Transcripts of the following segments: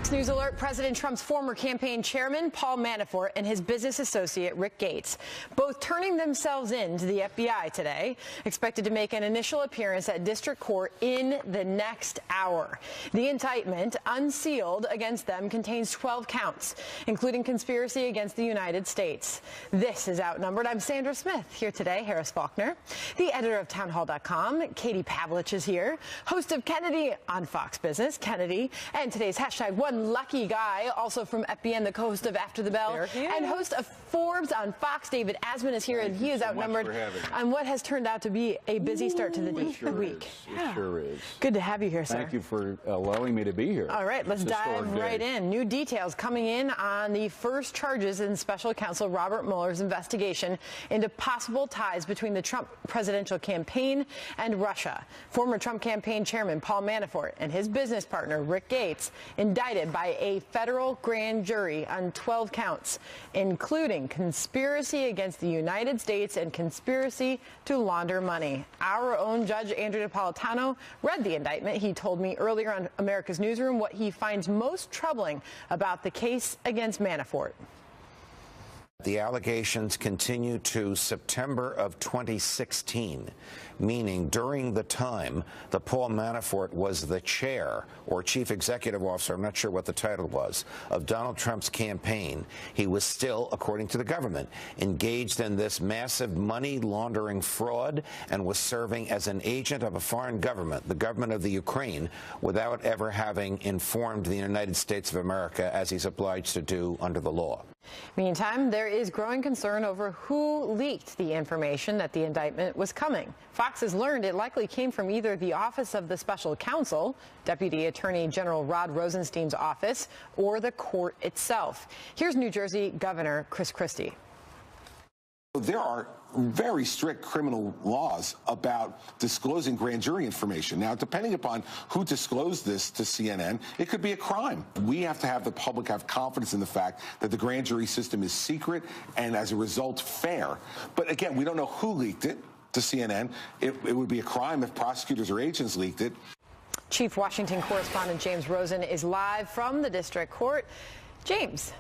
Fox News alert: President Trump's former campaign chairman, Paul Manafort, and his business associate, Rick Gates, both turning themselves in to the FBI today, expected to make an initial appearance at district court in the next hour. The indictment, unsealed against them, contains 12 counts, including conspiracy against the United States. This is Outnumbered. I'm Sandra Smith. Here today, Harris Faulkner, the editor of townhall.com. Katie Pavlich is here, host of Kennedy on Fox Business. Kennedy, and today's hashtag One Lucky Guy, also from FBN, the co-host of After the Bell, and host of Forbes on Fox. David Asman is here, and he is outnumbered on what has turned out to be a busy start to the week. It sure is. Good to have you here, sir. Thank you for allowing me to be here. All right, let's dive right in. New details coming in on the first charges in special counsel Robert Mueller's investigation into possible ties between the Trump presidential campaign and Russia. Former Trump campaign chairman Paul Manafort and his business partner Rick Gates indicted by a federal grand jury on 12 counts, including conspiracy against the United States and conspiracy to launder money. Our own Judge Andrew Napolitano read the indictment. He told me earlier on America's Newsroom what he finds most troubling about the case against Manafort. The allegations continue to September of 2016, meaning during the time that Paul Manafort was the chair or chief executive officer, I'm not sure what the title was, of Donald Trump's campaign, he was still, according to the government, engaged in this massive money laundering fraud and was serving as an agent of a foreign government, the government of the Ukraine, without ever having informed the United States of America, as he's obliged to do under the law. Meantime, there is growing concern over who leaked the information that the indictment was coming. Fox has learned it likely came from either the Office of the Special Counsel, Deputy Attorney General Rod Rosenstein's office, or the court itself. Here's New Jersey Governor Chris Christie. There are very strict criminal laws about disclosing grand jury information. Now, depending upon who disclosed this to CNN, it could be a crime. We have to have the public have confidence in the fact that the grand jury system is secret and, as a result, fair. But again, we don't know who leaked it to CNN. It would be a crime if prosecutors or agents leaked it. Chief Washington correspondent James Rosen is live from the district court. James.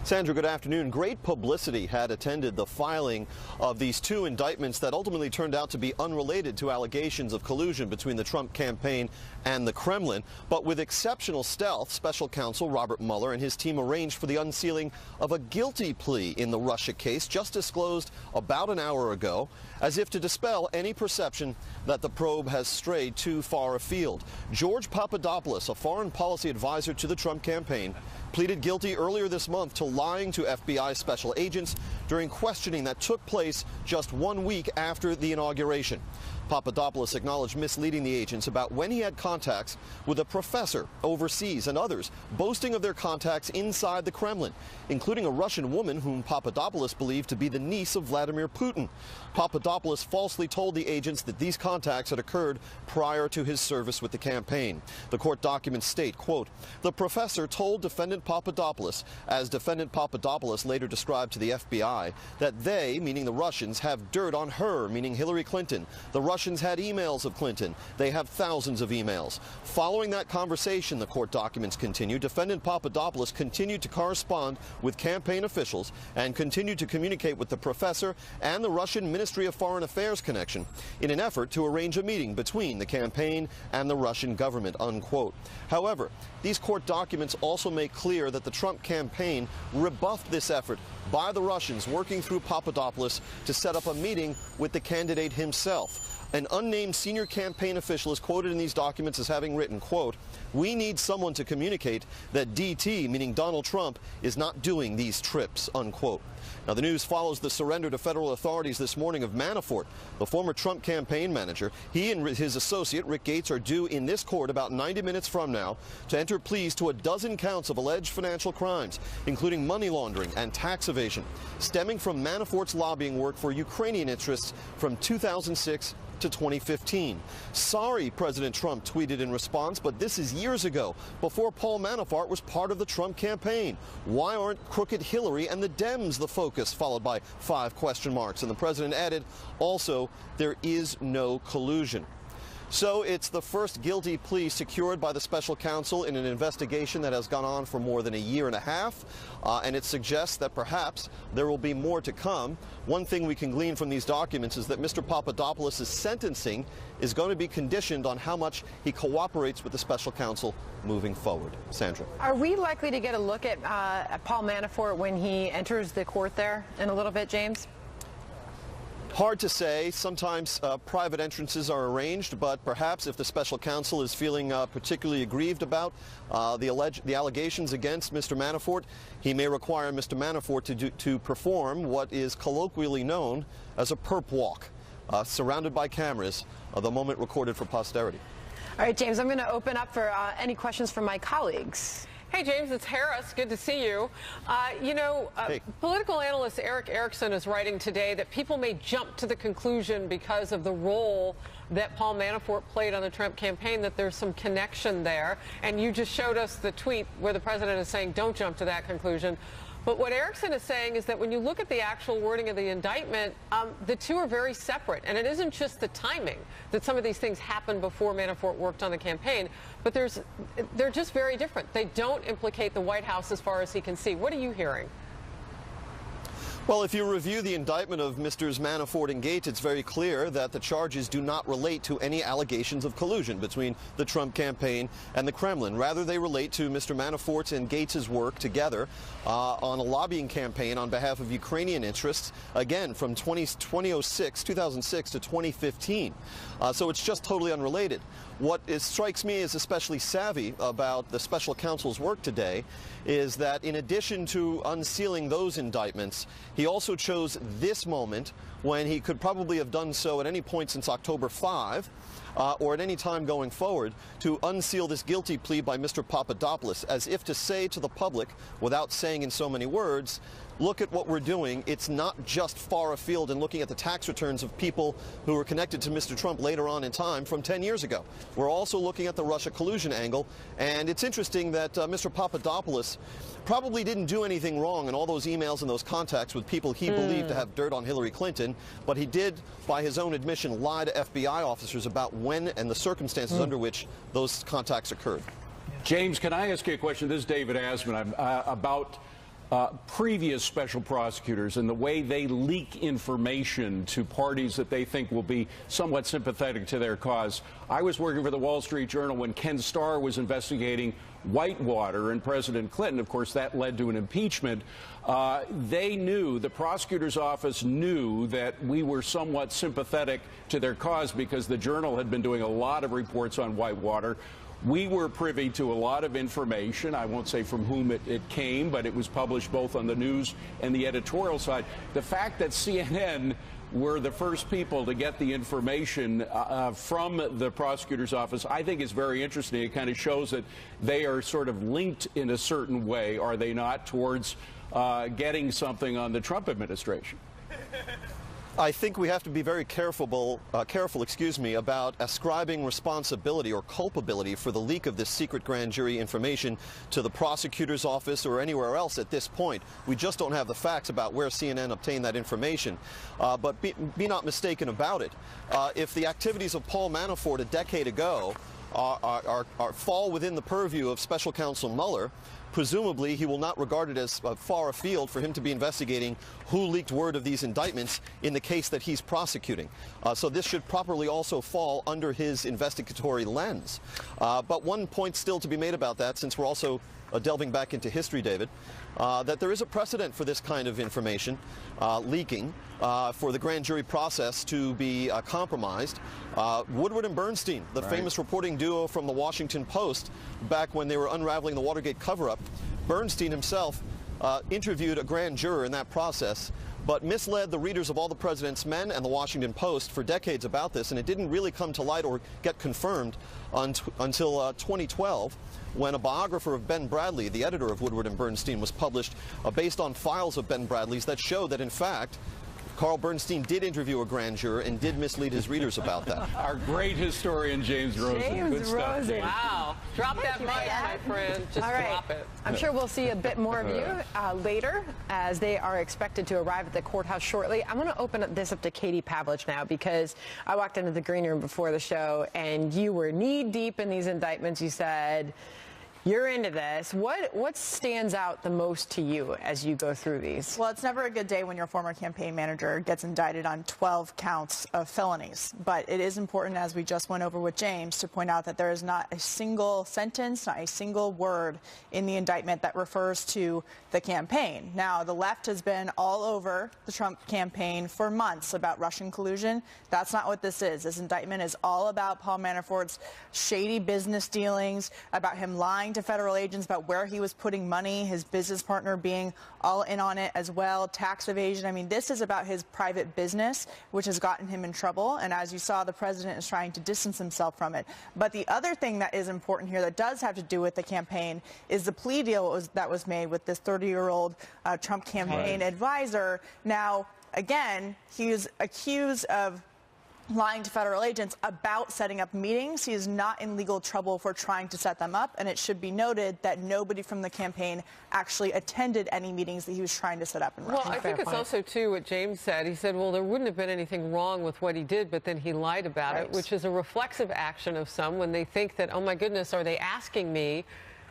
Sandra, good afternoon. Great publicity had attended the filing of these two indictments that ultimately turned out to be unrelated to allegations of collusion between the Trump campaign and the Kremlin. But with exceptional stealth, special counsel Robert Mueller and his team arranged for the unsealing of a guilty plea in the Russia case just disclosed about an hour ago, as if to dispel any perception that the probe has strayed too far afield. George Papadopoulos, a foreign policy advisor to the Trump campaign, pleaded guilty earlier this month to lying to FBI special agents during questioning that took place just 1 week after the inauguration. Papadopoulos acknowledged misleading the agents about when he had contacts with a professor overseas and others, boasting of their contacts inside the Kremlin, including a Russian woman whom Papadopoulos believed to be the niece of Vladimir Putin. Papadopoulos falsely told the agents that these contacts had occurred prior to his service with the campaign. The court documents state, quote, "The professor told defendant Papadopoulos, as defendant Papadopoulos later described to the FBI, that they, meaning the Russians, have dirt on her, meaning Hillary Clinton. The Russians had emails of Clinton. They have thousands of emails." Following that conversation, the court documents continue, defendant Papadopoulos continued to correspond with campaign officials and continued to communicate with the professor and the Russian Ministry of Foreign Affairs connection in an effort to arrange a meeting between the campaign and the Russian government, unquote. However, these court documents also make clear that the Trump campaign rebuffed this effort by the Russians working through Papadopoulos to set up a meeting with the candidate himself. An unnamed senior campaign official is quoted in these documents as having written, quote, "We need someone to communicate that DT, meaning Donald Trump, is not doing these trips," unquote. Now, the news follows the surrender to federal authorities this morning of Manafort, the former Trump campaign manager. He and his associate, Rick Gates, are due in this court about 90 minutes from now to enter pleas to a dozen counts of alleged financial crimes, including money laundering and tax evasion, stemming from Manafort's lobbying work for Ukrainian interests from 2006 to 2015. "Sorry," President Trump tweeted in response, "but this is years ago, before Paul Manafort was part of the Trump campaign. Why aren't crooked Hillary and the Dems the focus?" Followed by 5 question marks. And the president added, also, "There is no collusion." So it's the first guilty plea secured by the special counsel in an investigation that has gone on for more than a year and a half, and it suggests that perhaps there will be more to come. One thing we can glean from these documents is that Mr. Papadopoulos' sentencing is going to be conditioned on how much he cooperates with the special counsel moving forward. Sandra. Are we likely to get a look at Paul Manafort when he enters the court there in a little bit, James? Hard to say. Sometimes private entrances are arranged, but perhaps if the special counsel is feeling particularly aggrieved about the allegations against Mr. Manafort, he may require Mr. Manafort to perform what is colloquially known as a perp walk, surrounded by cameras, the moment recorded for posterity. All right, James, I'm going to open up for any questions from my colleagues. Hey, James, it's Harris. Good to see you. Hey. Political analyst Eric Erickson is writing today that people may jump to the conclusion because of the role that Paul Manafort played on the Trump campaign that there's some connection there. And you just showed us the tweet where the president is saying don't jump to that conclusion. But what Erickson is saying is that when you look at the actual wording of the indictment, the two are very separate. And it isn't just the timing that some of these things happened before Manafort worked on the campaign, but they're just very different. They don't implicate the White House as far as he can see. What are you hearing? Well, if you review the indictment of Mr. Manafort and Gates, it's very clear that the charges do not relate to any allegations of collusion between the Trump campaign and the Kremlin. Rather, they relate to Mr. Manafort's and Gates' work together on a lobbying campaign on behalf of Ukrainian interests, again, from 2006 to 2015. So it's just totally unrelated. What strikes me as especially savvy about the special counsel's work today is that in addition to unsealing those indictments, he also chose this moment when he could probably have done so at any point since October 5 or at any time going forward to unseal this guilty plea by Mr. Papadopoulos, as if to say to the public, without saying in so many words, look at what we're doing. It's not just far afield and looking at the tax returns of people who were connected to Mr. Trump later on in time from 10 years ago. We're also looking at the Russia collusion angle, and it's interesting that Mr. Papadopoulos probably didn't do anything wrong in all those emails and those contacts with people he believed to have dirt on Hillary Clinton, but he did, by his own admission, lie to FBI officers about when and the circumstances under which those contacts occurred. James, can I ask you a question? This is David Asman about previous special prosecutors and the way they leak information to parties that they think will be somewhat sympathetic to their cause. I was working for the Wall Street Journal when Ken Starr was investigating Whitewater and President Clinton. Of course, that led to an impeachment. They knew, the prosecutor's office knew that we were somewhat sympathetic to their cause because the Journal had been doing a lot of reports on Whitewater. We were privy to a lot of information. I won't say from whom it came, but it was published both on the news and the editorial side. The fact that CNN were the first people to get the information from the prosecutor's office, I think is very interesting. It kind of shows that they are sort of linked in a certain way, are they not, towards getting something on the Trump administration. I think we have to be very careful, about ascribing responsibility or culpability for the leak of this secret grand jury information to the prosecutor's office or anywhere else at this point. We just don't have the facts about where CNN obtained that information. But be not mistaken about it. If the activities of Paul Manafort a decade ago fall within the purview of Special Counsel Mueller, presumably he will not regard it as far afield for him to be investigating who leaked word of these indictments in the case that he's prosecuting. So this should properly also fall under his investigatory lens. But one point still to be made about that, since we're also delving back into history, David, that there is a precedent for this kind of information leaking, for the grand jury process to be compromised. Woodward and Bernstein, the famous reporting duo from the Washington Post, back when they were unraveling the Watergate cover-up, Bernstein himself interviewed a grand juror in that process, but misled the readers of All the President's Men and the Washington Post for decades about this, and it didn't really come to light or get confirmed until 2012, when a biographer of Ben Bradlee, the editor of Woodward and Bernstein, was published based on files of Ben Bradlee's that showed that, in fact, Carl Bernstein did interview a grand juror and did mislead his readers about that. Our great historian, James Rosen. Good stuff. Wow. Drop that mic, my friend. Just drop it. I'm sure we'll see a bit more of you later as they are expected to arrive at the courthouse shortly. I'm going to open this up to Katie Pavlich now because I walked into the green room before the show and you were knee deep in these indictments. You said you're into this. What stands out the most to you as you go through these? Well, it's never a good day when your former campaign manager gets indicted on 12 counts of felonies. But it is important, as we just went over with James, to point out that there is not a single sentence, not a single word in the indictment that refers to the campaign. Now, the left has been all over the Trump campaign for months about Russian collusion. That's not what this is. This indictment is all about Paul Manafort's shady business dealings, about him lying to federal agents about where he was putting money, his business partner being all in on it as well, tax evasion. I mean, this is about his private business, which has gotten him in trouble. And as you saw, the president is trying to distance himself from it. But the other thing that is important here that does have to do with the campaign is the plea deal that was made with this 30-year-old Trump campaign advisor. Now, again, he is accused of lying to federal agents about setting up meetings. He is not in legal trouble for trying to set them up, and it should be noted that nobody from the campaign actually attended any meetings that he was trying to set up in Russia. Well, I think it's also, too, what James said. He said, well, there wouldn't have been anything wrong with what he did, but then he lied about it, which is a reflexive action of some when they think that, oh, my goodness, are they asking me,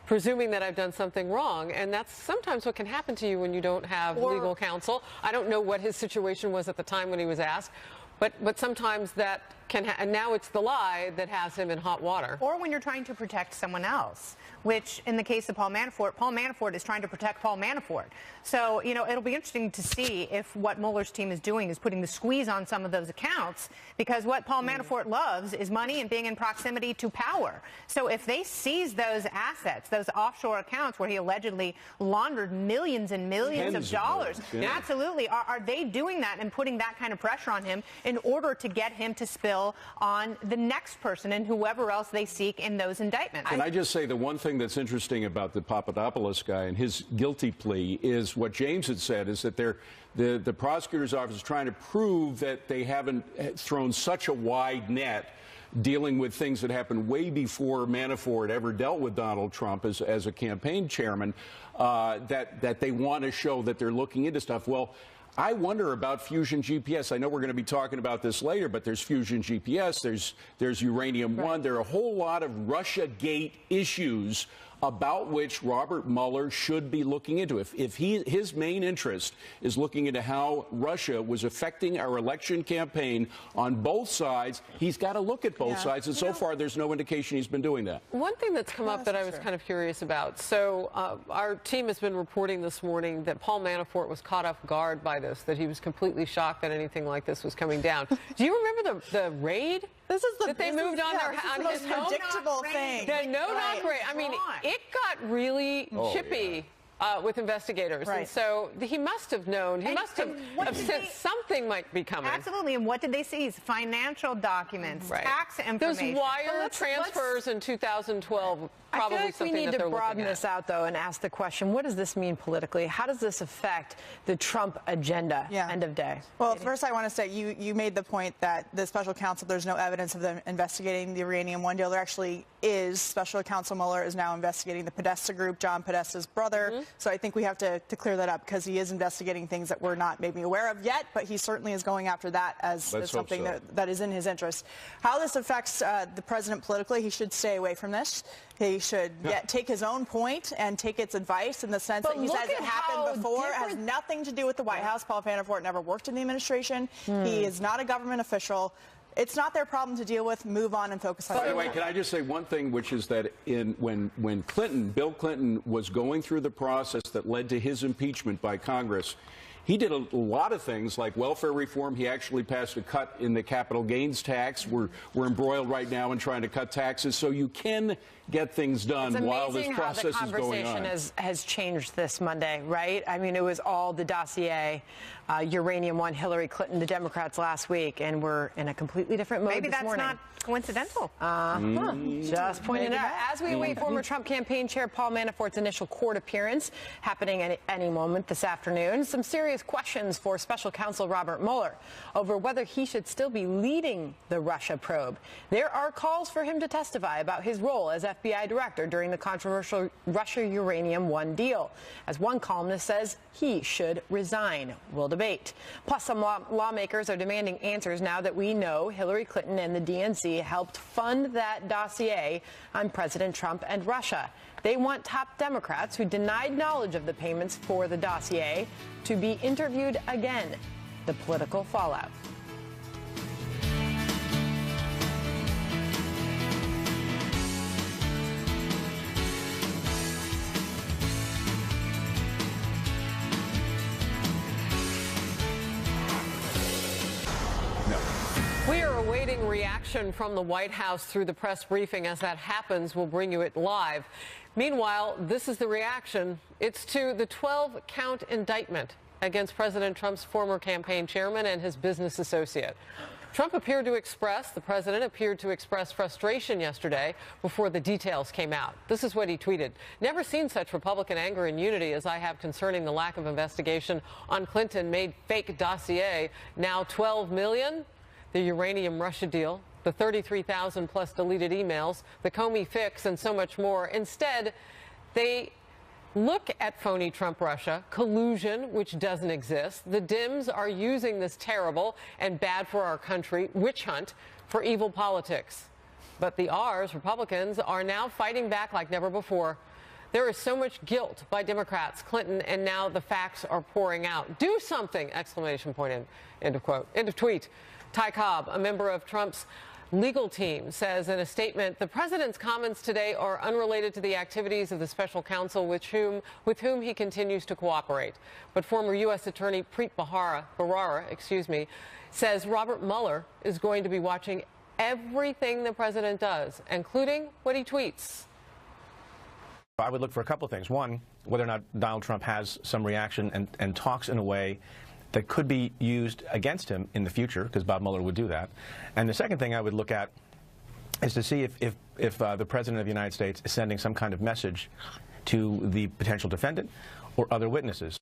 presuming that I've done something wrong? And that's sometimes what can happen to you when you don't have legal counsel. I don't know what his situation was at the time when he was asked. But sometimes that can and now it's the lie that has him in hot water. Or when you're trying to protect someone else, which in the case of Paul Manafort is trying to protect Paul Manafort. So, you know, it'll be interesting to see if what Mueller's team is doing is putting the squeeze on some of those accounts, because what Paul Manafort loves is money and being in proximity to power. So if they seize those assets, those offshore accounts where he allegedly laundered millions and millions of dollars, absolutely, are they doing that and putting that kind of pressure on him in order to get him to spill on the next person and whoever else they seek in those indictments? Can I just say the one thing that's interesting about the Papadopoulos guy and his guilty plea is what James had said, is that the prosecutor's office is trying to prove that they haven't thrown such a wide net dealing with things that happened way before Manafort ever dealt with Donald Trump as a campaign chairman, that they want to show that they're looking into stuff. Well, I wonder about Fusion GPS. I know we're going to be talking about this later, but there's Fusion GPS, there's Uranium One. There are a whole lot of Russiagate issues about which Robert Mueller should be looking into. If his main interest is looking into how Russia was affecting our election campaign on both sides, he's got to look at both sides. And so far, there's no indication he's been doing that. One thing that's come up that I was kind of curious about. So our team has been reporting this morning that Paul Manafort was caught off guard by this, that he was completely shocked that anything like this was coming down. Do you remember the raid? This is that they moved on his home? Predictable thing. The no-knock raid. I mean, it got really chippy. With investigators. And so he must have known. He must have said something might be coming. Absolutely. And what did they seize? Financial documents, tax information. Those wire transfers in 2012. Probably I feel like something we need that to they're broaden this out, though, and ask the question, what does this mean politically? How does this affect the Trump agenda, end of day? Well, first I want to say you made the point that the special counsel, there's no evidence of them investigating the Uranium One deal. There actually is. Special counsel Mueller is now investigating the Podesta group, John Podesta's brother. So I think we have to clear that up, because he is investigating things that we're not maybe aware of yet, but he certainly is going after that as something that is in his interest. How this affects the president politically, he should stay away from this. He should take his own point and take its advice in the sense that he says it happened before. It has nothing to do with the White House. Paul Manafort never worked in the administration. He is not a government official. It's not their problem to deal with. Move on and focus on it. By the way, can I just say one thing, which is that when Bill Clinton was going through the process that led to his impeachment by Congress, he did a lot of things like welfare reform. He actually passed a cut in the capital gains tax. We're embroiled right now in trying to cut taxes. So you can get things done while this process is going on. It's amazing how the conversation has changed this Monday, right? I mean, it was all the dossier, Uranium One, Hillary Clinton, the Democrats last week, and we're in a completely different mode this morning. Maybe that's not coincidental. Just pointing it out. As we await former Trump campaign chair Paul Manafort's initial court appearance happening at any moment this afternoon, some serious serious questions for special counsel Robert Mueller over whether he should still be leading the Russia probe. There are calls for him to testify about his role as FBI director during the controversial Russia Uranium One deal. As one columnist says, he should resign. We'll debate. Plus, some lawmakers are demanding answers now that we know Hillary Clinton and the DNC helped fund that dossier on President Trump and Russia. They want top Democrats who denied knowledge of the payments for the dossier to be interviewed again. The political fallout. We are awaiting reaction from the White House through the press briefing. As that happens, we'll bring you it live. Meanwhile, this is the reaction. It's to the 12-count indictment against President Trump's former campaign chairman and his business associate. The president appeared to express frustration yesterday before the details came out. This is what he tweeted. "Never seen such Republican anger and unity as I have concerning the lack of investigation on Clinton-made fake dossier. Now 12 million? The uranium Russia deal, the 33,000 plus deleted emails, the Comey fix, and so much more. Instead, they look at phony Trump Russia, collusion, which doesn't exist. The Dems are using this terrible and bad for our country witch hunt for evil politics. But the R's, Republicans, are now fighting back like never before. There is so much guilt by Democrats, Clinton, and now the facts are pouring out. Do something! Exclamation point, end of quote. End of tweet. Ty Cobb, a member of Trump's legal team, says in a statement, the president's comments today are unrelated to the activities of the special counsel with whom he continues to cooperate. But former U.S. Attorney Preet Bharara, says Robert Mueller is going to be watching everything the president does, including what he tweets. I would look for a couple of things. One, whether or not Donald Trump has some reaction and talks in a way that could be used against him in the future, because Bob Mueller would do that. And the second thing I would look at is to see if the President of the United States is sending some kind of message to the potential defendant or other witnesses.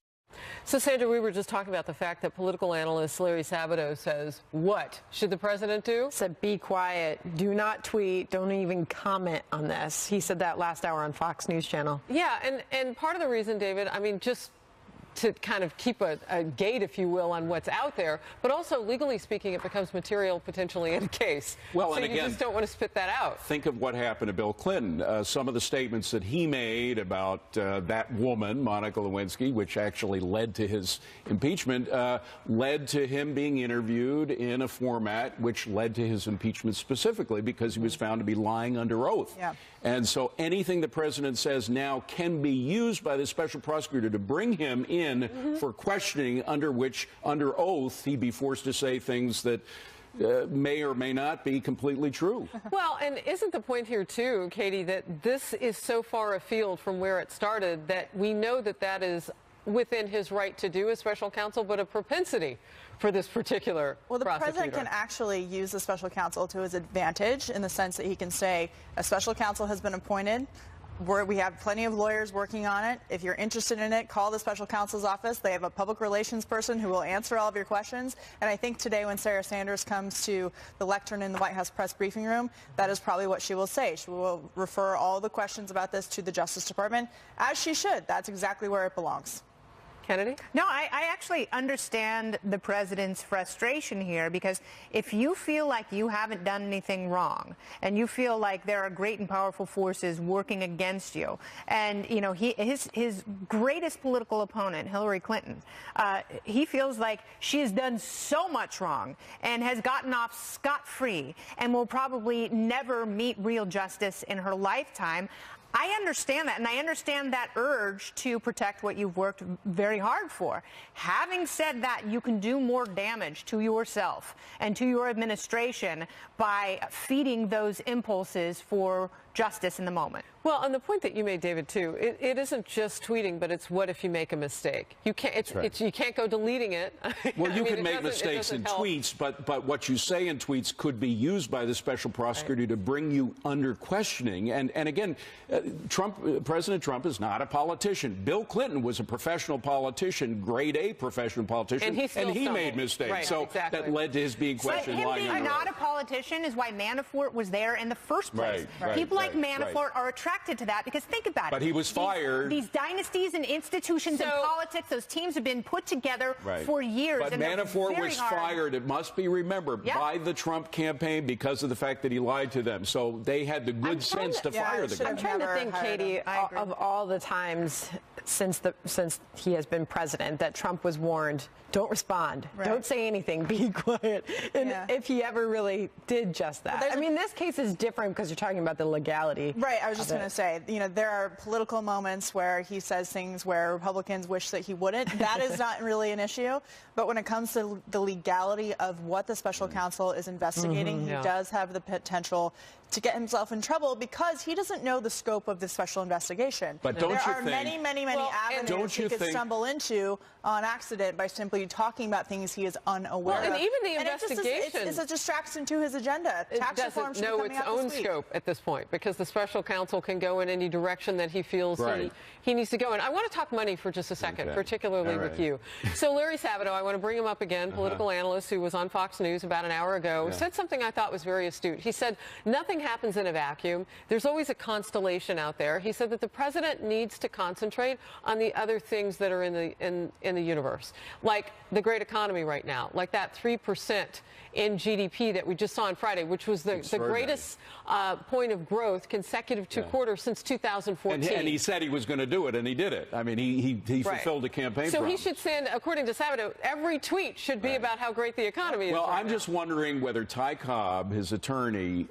So, Sandra, we were just talking about the fact that political analyst Larry Sabato says, what should the president do? Said, be quiet, do not tweet, don't even comment on this. He said that last hour on Fox News Channel. Yeah, and part of the reason, David, I mean, just to kind of keep a gate, if you will, on what's out there, but also legally speaking, it becomes material potentially in a case. Well, so and you again, just don't want to spit that out. Think of what happened to Bill Clinton. Some of the statements that he made about that woman, Monica Lewinsky, which actually led to his impeachment, led to him being interviewed in a format which led to his impeachment specifically because he was found to be lying under oath. Yeah. And so anything the president says now can be used by the special prosecutor to bring him in for questioning, under oath he'd be forced to say things that may or may not be completely true. Well, and isn't the point here, too, Katie, that this is so far afield from where it started that we know that that is within his right to do as special counsel, but a propensity for this particular prosecutor? Well, the president can actually use the special counsel to his advantage in the sense that he can say, a special counsel has been appointed. We have plenty of lawyers working on it. If you're interested in it, call the special counsel's office. They have a public relations person who will answer all of your questions. And I think today when Sarah Sanders comes to the lectern in the White House press briefing room, that is probably what she will say. She will refer all the questions about this to the Justice Department, as she should. That's exactly where it belongs. Kennedy? No, I actually understand the president's frustration here, because if you feel like you haven't done anything wrong and you feel like there are great and powerful forces working against you, and you know his greatest political opponent, Hillary Clinton, he feels like she has done so much wrong and has gotten off scot-free and will probably never meet real justice in her lifetime. I understand that, and I understand that urge to protect what you've worked very hard for. Having said that, you can do more damage to yourself and to your administration by feeding those impulses for justice in the moment. Well, and the point that you made, David, too, it isn't just tweeting, but it's what if you make a mistake? You can't. You can't go deleting it. Well, you can make mistakes in tweets, but what you say in tweets could be used by the special prosecutor to bring you under questioning. And again, President Trump is not a politician. Bill Clinton was a professional politician, grade A professional politician, and he made mistakes. Right, so exactly. that led to his being questioned. But him being not a politician is why Manafort was there in the first place. People like Manafort are attracted to that because think about it. But he was fired. These dynasties and institutions and politics, those teams have been put together for years. But and Manafort was fired, it must be remembered, by the Trump campaign because of the fact that he lied to them. So they had the good sense to fire the guy. I'm trying to think, Katie, of all the times since he has been president that Trump was warned, don't respond, don't say anything, be quiet. And if he ever really did just that. I mean, this case is different because you're talking about the legality. Right. I was just going to say, you know, there are political moments where he says things where Republicans wish that he wouldn't. That is not really an issue. But when it comes to the legality of what the special counsel is investigating, he does have the potential to get himself in trouble because he doesn't know the scope of the special investigation. But don't there you are think, many avenues he could stumble into on accident by simply talking about things he is unaware of. And even the investigation it's a distraction to his agenda. Tax reform should be know its own scope at this point because the special counsel can go in any direction that he feels he needs to go in. I want to talk money for just a second, particularly with you. So Larry Sabato, I want to bring him up again, political analyst who was on Fox News about an hour ago, said something I thought was very astute. He said, nothing happens in a vacuum. There's always a constellation out there. He said that the president needs to concentrate on the other things that are in the universe, like the great economy right now, like that 3% in GDP that we just saw on Friday, which was the greatest point of growth consecutive 2 quarters since 2014. And he said he was going to do it, and he did it. I mean, he fulfilled a campaign So promise. he should send, according to Sabato, every tweet should be about how great the economy is. Well, right I'm now. just wondering whether Ty Cobb, his attorney,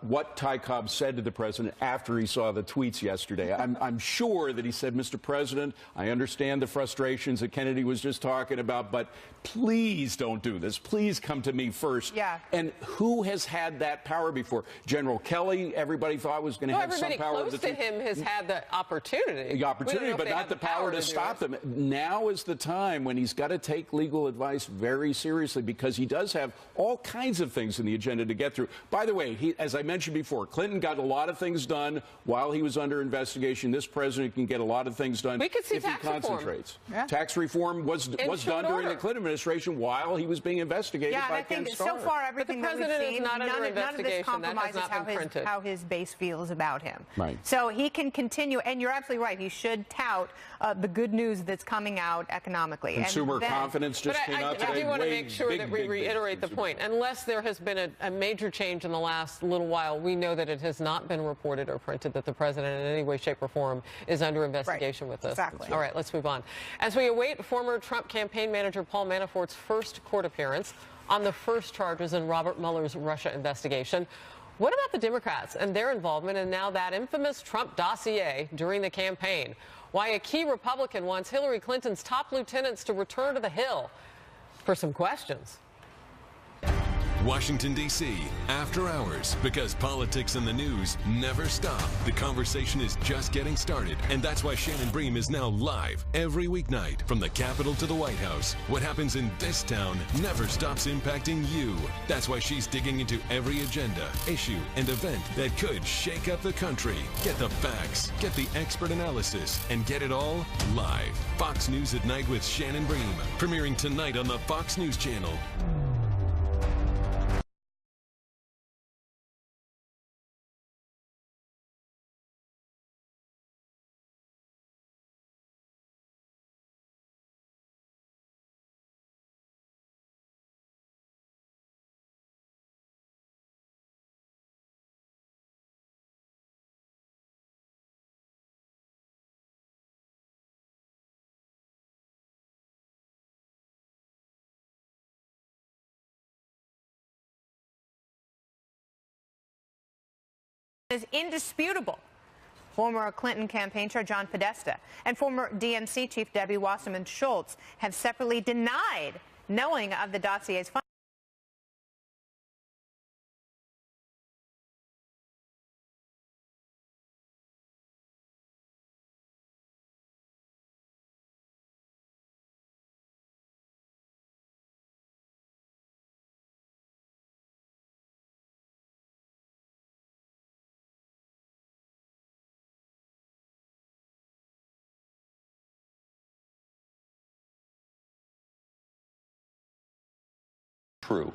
what Ty Cobb said to the president after he saw the tweets yesterday. I'm sure that he said, Mr. President, I understand the frustrations that Kennedy was just talking about, but please don't do this. Please come to me first. And who has had that power before? General Kelly, everybody thought was going to have some power. Everybody close to him has had the opportunity. The opportunity, but not the power to stop them. Now is the time when he's got to take legal advice very seriously because he does have all kinds of things in the agenda to get through. By the way, as I mentioned before, Clinton got a lot of things done while he was under investigation. This president can get a lot of things done if he concentrates. Tax reform was done during the Clinton administration while he was being investigated by Ken Starr. So far, everything that we've seen, none of this compromises how his base feels about him. So he can continue, and you're absolutely right. He should tout the good news that's coming out economically. Consumer confidence just came out today. I do want to make sure that we reiterate the point. Unless there has been a major change in the last little while, we know that it has not been reported or printed that the president in any way, shape, or form is under investigation with this. All right, let's move on. As we await former Trump campaign manager Paul Manafort's first court appearance on the first charges in Robert Mueller's Russia investigation, what about the Democrats and their involvement in now that infamous Trump dossier during the campaign? Why a key Republican wants Hillary Clinton's top lieutenants to return to the Hill? For some questions. Washington, D.C., after hours, because politics and the news never stop. The conversation is just getting started, and that's why Shannon Bream is now live every weeknight from the Capitol to the White House. What happens in this town never stops impacting you. That's why she's digging into every agenda, issue, and event that could shake up the country. Get the facts, get the expert analysis, and get it all live. Fox News at Night with Shannon Bream, premiering tonight on the Fox News Channel. Is indisputable. Former Clinton campaign chair John Podesta and former DNC chief Debbie Wasserman Schultz have separately denied knowing of the dossier's findings. true.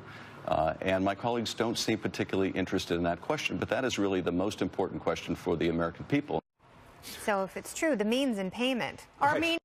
And my colleagues don't seem particularly interested in that question, but that is really the most important question for the American people. So if it's true, the means in payment are Right. means.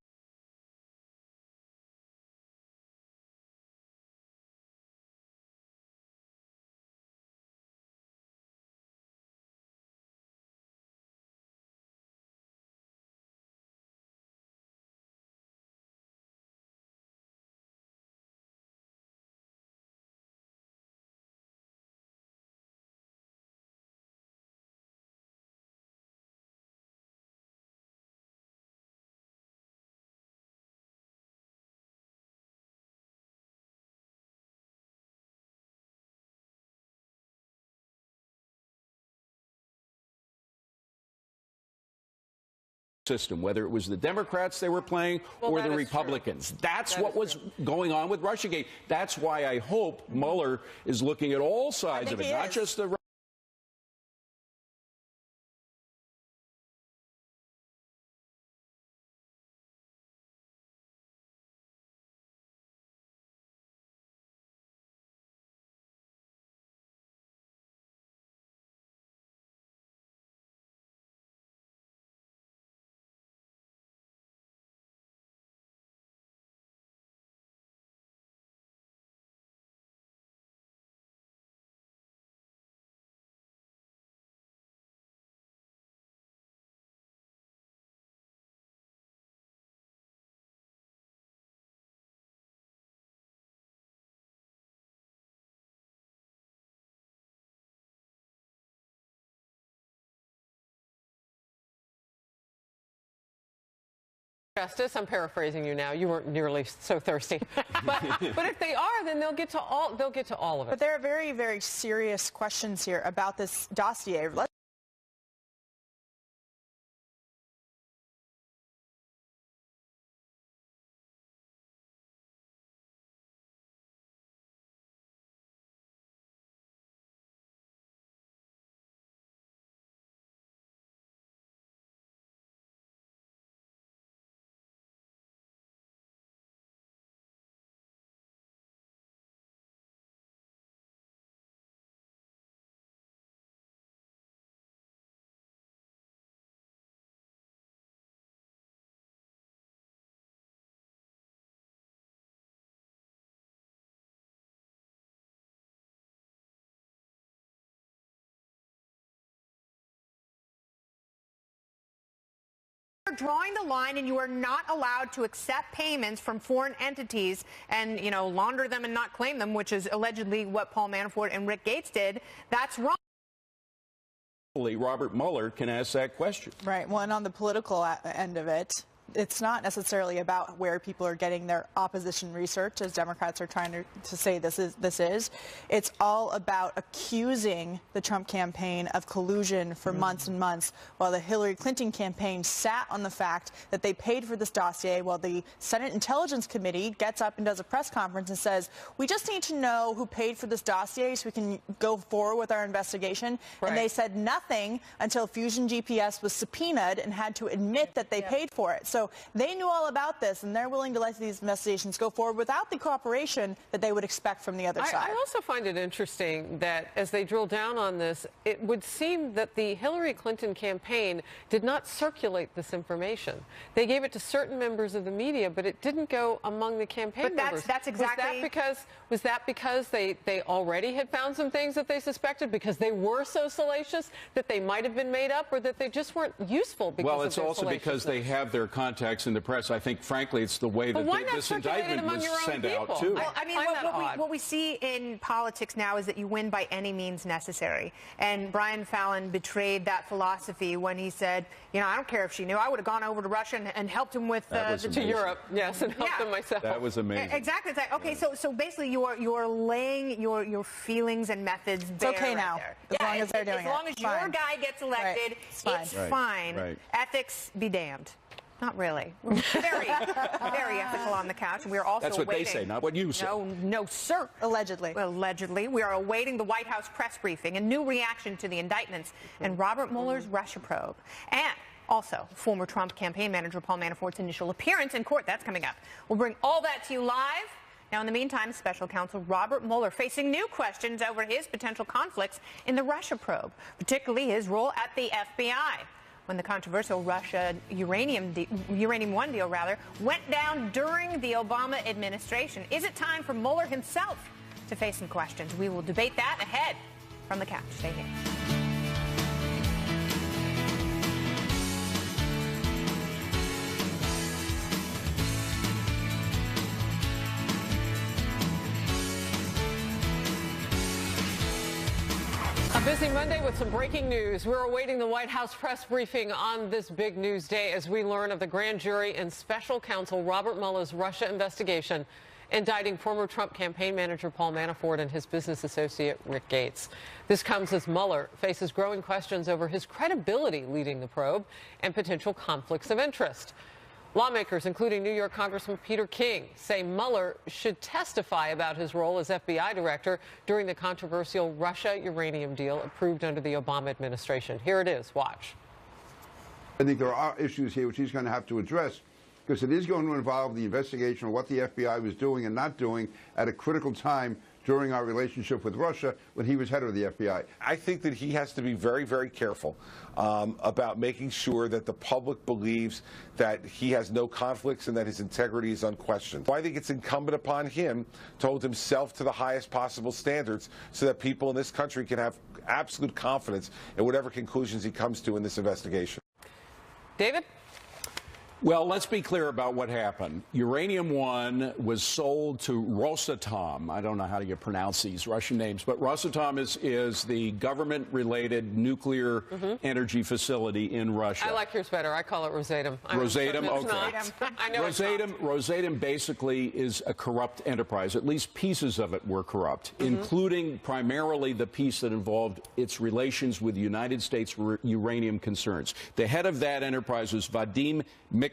System, whether it was the Democrats they were playing or the Republicans. That's what was going on with Russiagate. That's why I hope Mueller is looking at all sides of it, not just the Justice, I'm paraphrasing you now. You weren't nearly so thirsty, but if they are, then they'll get to all of it. But there are very, very serious questions here about this dossier. Drawing the line, and you are not allowed to accept payments from foreign entities and, launder them and not claim them, which is allegedly what Paul Manafort and Rick Gates did. That's wrong. Robert Mueller can ask that question. Right. Well, and on the political end of it, it's not necessarily about where people are getting their opposition research, as Democrats are trying to say this is. It's all about accusing the Trump campaign of collusion for months and months, while the Hillary Clinton campaign sat on the fact that they paid for this dossier, while the Senate Intelligence Committee gets up and does a press conference and says, we just need to know who paid for this dossier so we can go forward with our investigation. Right. And they said nothing until Fusion GPS was subpoenaed and had to admit that they paid for it. So they knew all about this, and they're willing to let these investigations go forward without the cooperation that they would expect from the other side. I also find it interesting that as they drill down on this, it would seem that the Hillary Clinton campaign did not circulate this information. They gave it to certain members of the media, but it didn't go among the campaign members. That's exactly... Was that because they already had found some things that they suspected, because they were so salacious that they might have been made up, or that they just weren't useful because Well, it's also because they have their contacts in the press. I think, frankly, it's the way that this indictment was sent out, too. Well, I mean, what we see in politics now is that you win by any means necessary. And Brian Fallon betrayed that philosophy when he said, I don't care if she knew. I would have gone over to Russia and helped him with to Europe, yes, and helped them myself. That was amazing. Exactly. It's like, okay, so basically you're laying your feelings and methods bare. It's okay now, as long as they're doing it. As long as your guy gets elected, it's fine. Right. Ethics be damned. Not really. We're very ethical on the couch, and we are also That's what they say, not what you say. No, sir. Allegedly. Allegedly. We are awaiting the White House press briefing, a new reaction to the indictments, and Robert Mueller's Russia probe. And also, former Trump campaign manager Paul Manafort's initial appearance in court. That's coming up. We'll bring all that to you live Now, in the meantime, special counsel Robert Mueller facing new questions over his potential conflicts in the Russia probe, particularly his role at the FBI. When the controversial Russia Uranium One deal went down during the Obama administration. Is it time for Mueller himself to face some questions? We will debate that ahead from the couch. Stay here. A busy Monday with some breaking news. We're awaiting the White House press briefing on this big news day as we learn of the grand jury and special counsel Robert Mueller's Russia investigation indicting former Trump campaign manager Paul Manafort and his business associate Rick Gates. This comes as Mueller faces growing questions over his credibility leading the probe and potential conflicts of interest. Lawmakers, including New York Congressman Peter King, say Mueller should testify about his role as FBI director during the controversial Russia uranium deal approved under the Obama administration. Here it is. Watch. I think there are issues here which he's going to have to address, because it is going to involve the investigation of what the FBI was doing and not doing at a critical time during our relationship with Russia when he was head of the FBI. I think that he has to be very, very careful about making sure that the public believes that he has no conflicts and that his integrity is unquestioned. So I think it's incumbent upon him to hold himself to the highest possible standards so that people in this country can have absolute confidence in whatever conclusions he comes to in this investigation. David? Well, let's be clear about what happened. Uranium One was sold to Rosatom. I don't know how you pronounce these Russian names, but Rosatom is the government-related nuclear energy facility in Russia. I like yours better. I call it Rosatom. Rosatom, okay. I know Rosatom basically is a corrupt enterprise. At least pieces of it were corrupt, including primarily the piece that involved its relations with United States uranium concerns. The head of that enterprise was Vadim Mikarin.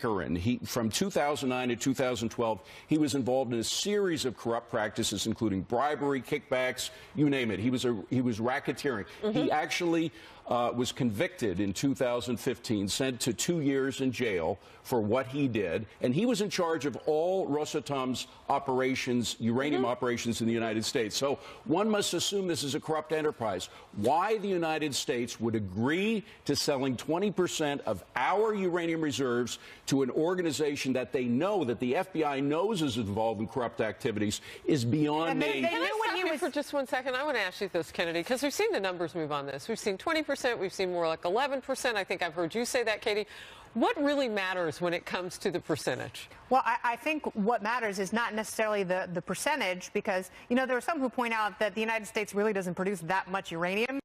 From 2009 to 2012, he was involved in a series of corrupt practices, including bribery, kickbacks, you name it. He was racketeering. He actually was convicted in 2015, sent to 2 years in jail for what he did, and he was in charge of all Rosatom's operations, uranium operations in the United States. So one must assume this is a corrupt enterprise. Why the United States would agree to selling 20% of our uranium reserves to an organization that they know, that the FBI knows is involved in corrupt activities, is beyond me. Can I stop you for just 1 second? I want to ask you this, Kennedy, because we've seen the numbers move on this. We've seen 20%, we've seen more like 11%. I think I've heard you say that, Katie. What really matters when it comes to the percentage? Well, I think what matters is not necessarily the percentage, because, you know, there are some who point out that the United States really doesn't produce that much uranium.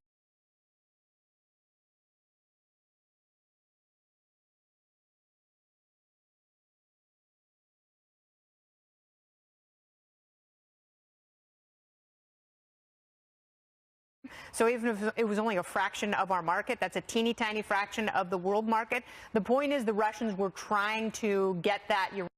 So even if it was only a fraction of our market, that's a teeny tiny fraction of the world market. The point is the Russians were trying to get that uranium